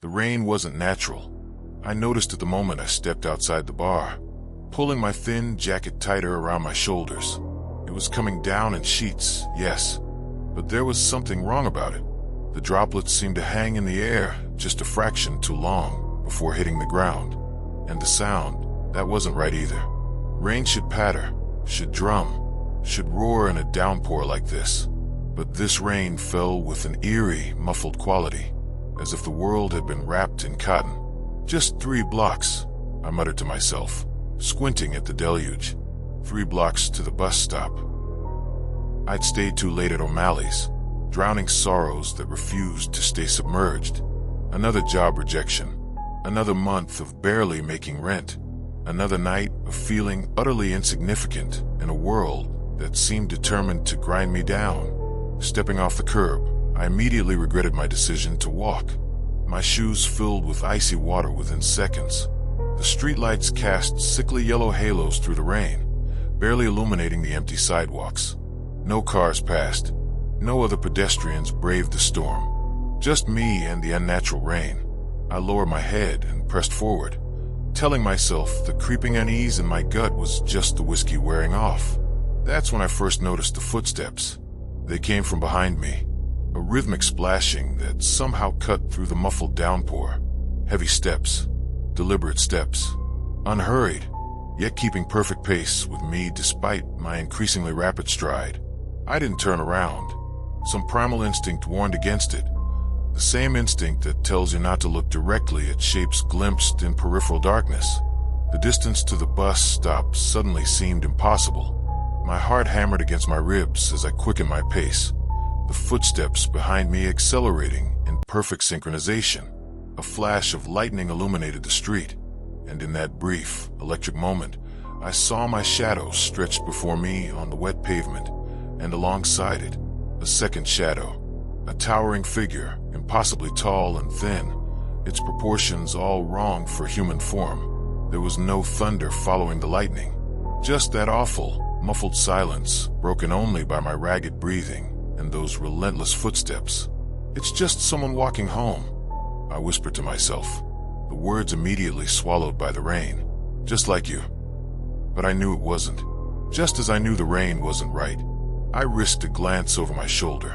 The rain wasn't natural. I noticed it the moment I stepped outside the bar, pulling my thin jacket tighter around my shoulders. It was coming down in sheets, yes, but there was something wrong about it. The droplets seemed to hang in the air just a fraction too long before hitting the ground. And the sound, that wasn't right either. Rain should patter, should drum, should roar in a downpour like this. But this rain fell with an eerie, muffled quality, as if the world had been wrapped in cotton. "Just 3 blocks, I muttered to myself, squinting at the deluge. 3 blocks to the bus stop. I'd stayed too late at O'Malley's, drowning sorrows that refused to stay submerged. Another job rejection, another month of barely making rent, another night of feeling utterly insignificant in a world that seemed determined to grind me down. Stepping off the curb, I immediately regretted my decision to walk. My shoes filled with icy water within seconds. The streetlights cast sickly yellow halos through the rain, barely illuminating the empty sidewalks. No cars passed. No other pedestrians braved the storm. Just me and the unnatural rain. I lowered my head and pressed forward, telling myself the creeping unease in my gut was just the whiskey wearing off. That's when I first noticed the footsteps. They came from behind me, a rhythmic splashing that somehow cut through the muffled downpour. Heavy steps, deliberate steps, unhurried, yet keeping perfect pace with me despite my increasingly rapid stride. I didn't turn around. Some primal instinct warned against it. The same instinct that tells you not to look directly at shapes glimpsed in peripheral darkness. The distance to the bus stop suddenly seemed impossible. My heart hammered against my ribs as I quickened my pace, the footsteps behind me accelerating in perfect synchronization. A flash of lightning illuminated the street, and in that brief, electric moment, I saw my shadow stretched before me on the wet pavement, and alongside it, a second shadow, a towering figure, impossibly tall and thin, its proportions all wrong for human form. There was no thunder following the lightning, just that awful, muffled silence, broken only by my ragged breathing and those relentless footsteps. "It's just someone walking home," I whispered to myself, the words immediately swallowed by the rain. "Just like you." But I knew it wasn't. Just as I knew the rain wasn't right, I risked a glance over my shoulder.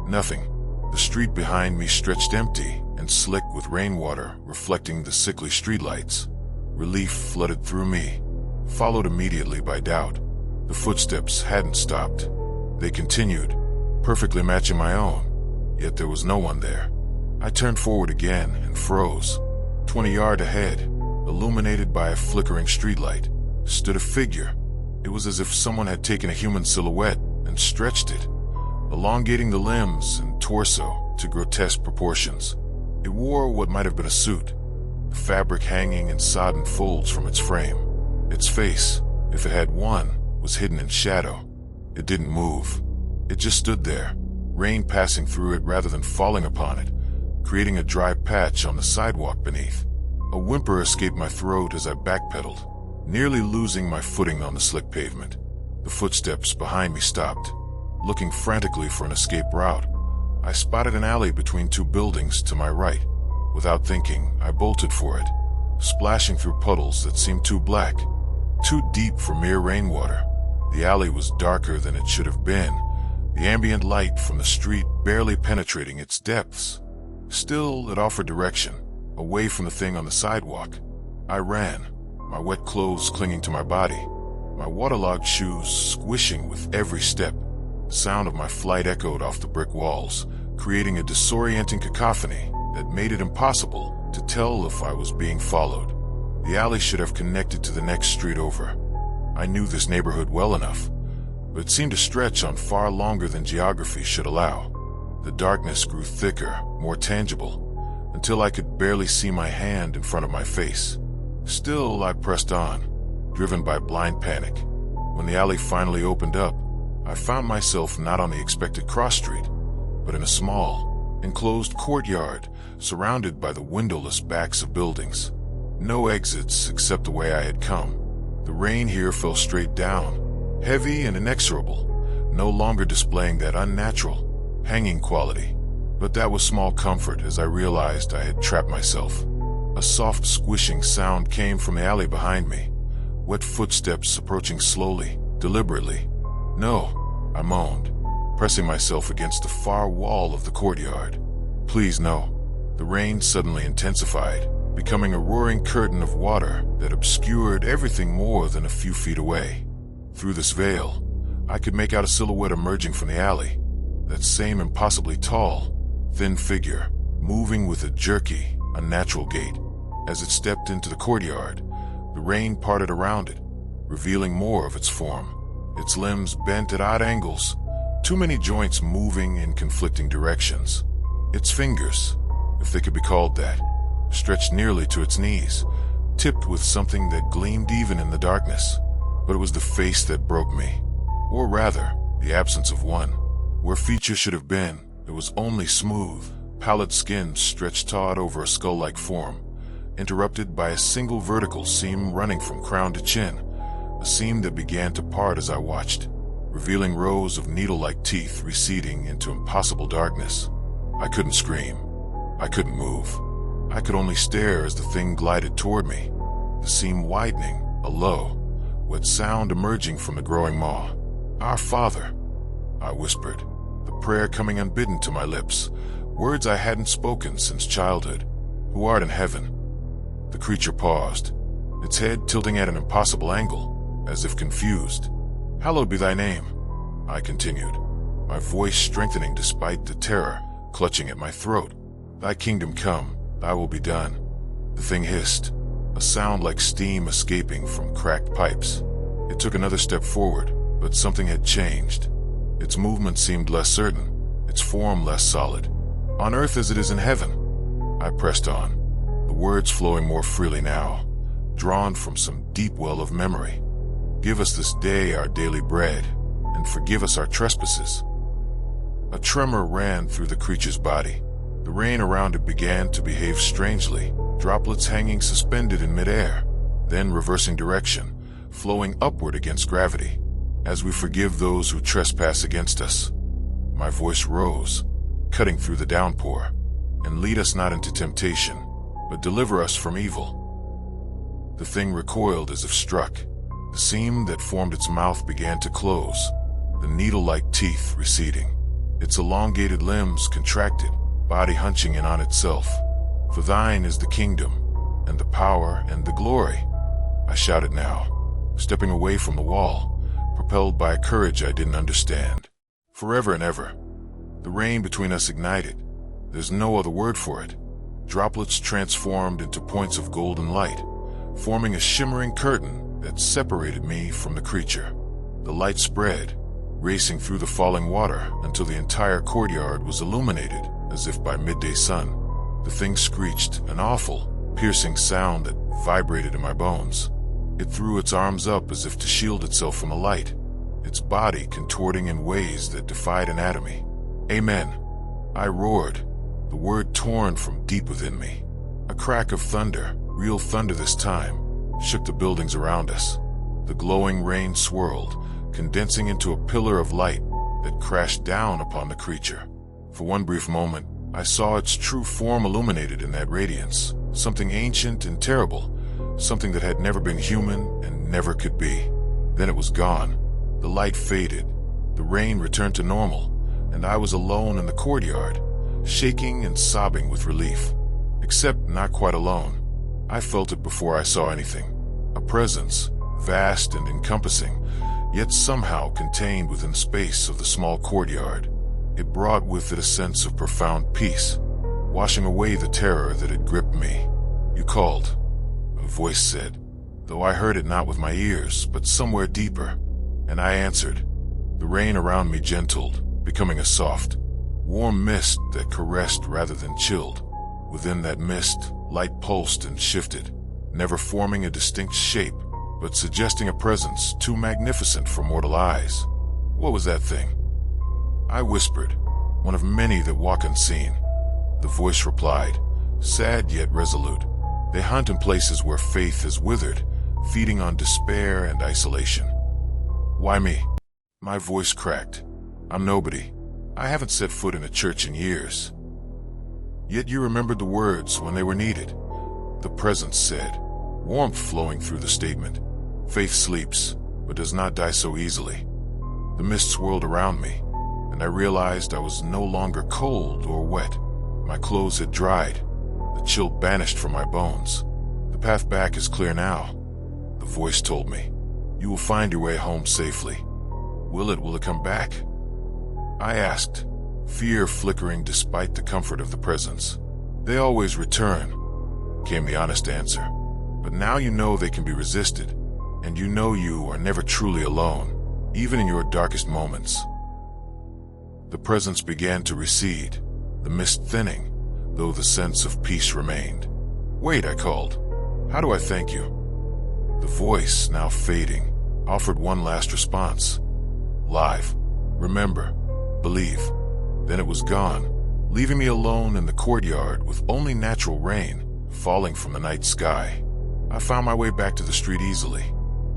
Nothing. The street behind me stretched empty and slick with rainwater reflecting the sickly streetlights. Relief flooded through me, followed immediately by doubt. The footsteps hadn't stopped. They continued, perfectly matching my own, yet there was no one there. I turned forward again and froze. 20 yards ahead, illuminated by a flickering streetlight, stood a figure. It was as if someone had taken a human silhouette and stretched it, elongating the limbs and torso to grotesque proportions. It wore what might have been a suit, the fabric hanging in sodden folds from its frame. Its face, if it had one, was hidden in shadow. It didn't move. It just stood there, rain passing through it rather than falling upon it, creating a dry patch on the sidewalk beneath. A whimper escaped my throat as I backpedaled, nearly losing my footing on the slick pavement. The footsteps behind me stopped. Looking frantically for an escape route, I spotted an alley between 2 buildings to my right. Without thinking, I bolted for it, splashing through puddles that seemed too black, too deep for mere rainwater. The alley was darker than it should have been, the ambient light from the street barely penetrating its depths. Still, it offered direction, away from the thing on the sidewalk. I ran, my wet clothes clinging to my body, my waterlogged shoes squishing with every step. The sound of my flight echoed off the brick walls, creating a disorienting cacophony that made it impossible to tell if I was being followed. The alley should have connected to the next street over. I knew this neighborhood well enough, but it seemed to stretch on far longer than geography should allow. The darkness grew thicker, more tangible, until I could barely see my hand in front of my face. Still, I pressed on, driven by blind panic. When the alley finally opened up, I found myself not on the expected cross street, but in a small, enclosed courtyard surrounded by the windowless backs of buildings. No exits except the way I had come. The rain here fell straight down, heavy and inexorable, no longer displaying that unnatural, hanging quality. But that was small comfort as I realized I had trapped myself. A soft squishing sound came from the alley behind me, wet footsteps approaching slowly, deliberately. "No," I moaned, pressing myself against the far wall of the courtyard. "Please, no." The rain suddenly intensified, becoming a roaring curtain of water that obscured everything more than a few feet away. Through this veil, I could make out a silhouette emerging from the alley, that same impossibly tall, thin figure, moving with a jerky, unnatural gait. As it stepped into the courtyard, the rain parted around it, revealing more of its form. Its limbs bent at odd angles, too many joints moving in conflicting directions. Its fingers, if they could be called that, stretched nearly to its knees, tipped with something that gleamed even in the darkness. But it was the face that broke me, or rather, the absence of one. Where feature should have been, it was only smooth, pallid skin stretched taut over a skull-like form, interrupted by a single vertical seam running from crown to chin, a seam that began to part as I watched, revealing rows of needle-like teeth receding into impossible darkness. I couldn't scream. I couldn't move. I could only stare as the thing glided toward me, the seam widening, a low, wet sound emerging from the growing maw. "Our Father," I whispered, the prayer coming unbidden to my lips, words I hadn't spoken since childhood. "Who art in heaven." The creature paused, its head tilting at an impossible angle, as if confused. "Hallowed be thy name," I continued, my voice strengthening despite the terror clutching at my throat. "Thy kingdom come, thy will be done." The thing hissed, a sound like steam escaping from cracked pipes. It took another step forward, but something had changed. Its movement seemed less certain, its form less solid. "On earth as it is in heaven," I pressed on, the words flowing more freely now, drawn from some deep well of memory. "Give us this day our daily bread, and forgive us our trespasses." A tremor ran through the creature's body. The rain around it began to behave strangely, droplets hanging suspended in midair, then reversing direction, flowing upward against gravity. "As we forgive those who trespass against us." My voice rose, cutting through the downpour. "And lead us not into temptation, but deliver us from evil." The thing recoiled as if struck. The seam that formed its mouth began to close, the needle-like teeth receding. Its elongated limbs contracted, body hunching in on itself. "For thine is the kingdom, and the power, and the glory," I shouted now, stepping away from the wall, propelled by a courage I didn't understand. "Forever and ever." The rain between us ignited. There's no other word for it. Droplets transformed into points of golden light, forming a shimmering curtain that separated me from the creature. The light spread, racing through the falling water until the entire courtyard was illuminated as if by midday sun. The thing screeched, an awful, piercing sound that vibrated in my bones. It threw its arms up as if to shield itself from the light, its body contorting in ways that defied anatomy. "Amen," I roared, the word torn from deep within me. A crack of thunder, real thunder this time, shook the buildings around us. The glowing rain swirled, condensing into a pillar of light that crashed down upon the creature. For one brief moment, I saw its true form illuminated in that radiance, something ancient and terrible, something that had never been human and never could be. Then it was gone. The light faded, the rain returned to normal, and I was alone in the courtyard, shaking and sobbing with relief. Except not quite alone. I felt it before I saw anything. A presence, vast and encompassing, yet somehow contained within space of the small courtyard. It brought with it a sense of profound peace, washing away the terror that had gripped me. "You called," a voice said, though I heard it not with my ears, but somewhere deeper, and I answered. The rain around me gentled, becoming a soft, warm mist that caressed rather than chilled. Within that mist, light pulsed and shifted, never forming a distinct shape, but suggesting a presence too magnificent for mortal eyes. "What was that thing?" I whispered. "One of many that walk unseen." The voice replied, sad yet resolute. "They hunt in places where faith has withered, feeding on despair and isolation." "Why me?" My voice cracked. "I'm nobody. I haven't set foot in a church in years. Yet you remembered the words when they were needed. The presence said, warmth flowing through the statement. Faith sleeps, but does not die so easily. The mist swirled around me, and I realized I was no longer cold or wet. My clothes had dried, the chill banished from my bones. The path back is clear now, the voice told me. You will find your way home safely. Will it come back? I asked, fear flickering despite the comfort of the presence. They always return, came the honest answer. But now you know they can be resisted, and you know you are never truly alone, even in your darkest moments. The presence began to recede, the mist thinning, though the sense of peace remained. Wait, I called. How do I thank you? The voice, now fading, offered one last response. Live. Remember. Believe. Then it was gone, leaving me alone in the courtyard with only natural rain falling from the night sky. I found my way back to the street easily.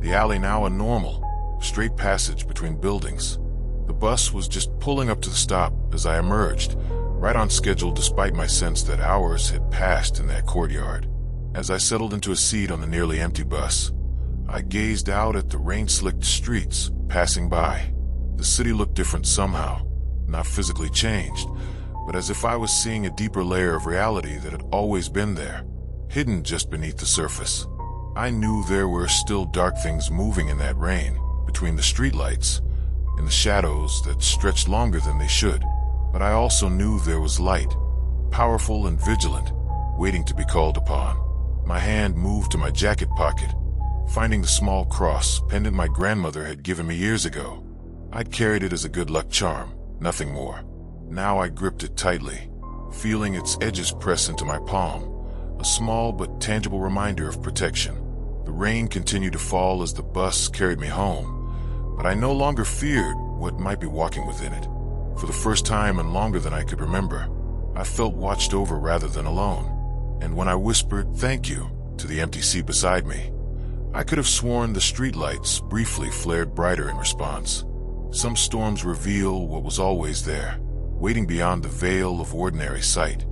The alley now a normal, straight passage between buildings. The bus was just pulling up to the stop as I emerged, right on schedule despite my sense that hours had passed in that courtyard. As I settled into a seat on the nearly empty bus, I gazed out at the rain-slicked streets passing by. The city looked different somehow, not physically changed, but as if I was seeing a deeper layer of reality that had always been there, hidden just beneath the surface. I knew there were still dark things moving in that rain, between the streetlights, in the shadows that stretched longer than they should. But I also knew there was light, powerful and vigilant, waiting to be called upon. My hand moved to my jacket pocket, finding the small cross pendant my grandmother had given me years ago. I'd carried it as a good luck charm, nothing more. Now I gripped it tightly, feeling its edges press into my palm, a small but tangible reminder of protection. The rain continued to fall as the bus carried me home, but I no longer feared what might be walking within it. For the first time in longer than I could remember, I felt watched over rather than alone. And when I whispered thank you to the empty seat beside me, I could have sworn the streetlights briefly flared brighter in response. Some storms reveal what was always there, waiting beyond the veil of ordinary sight.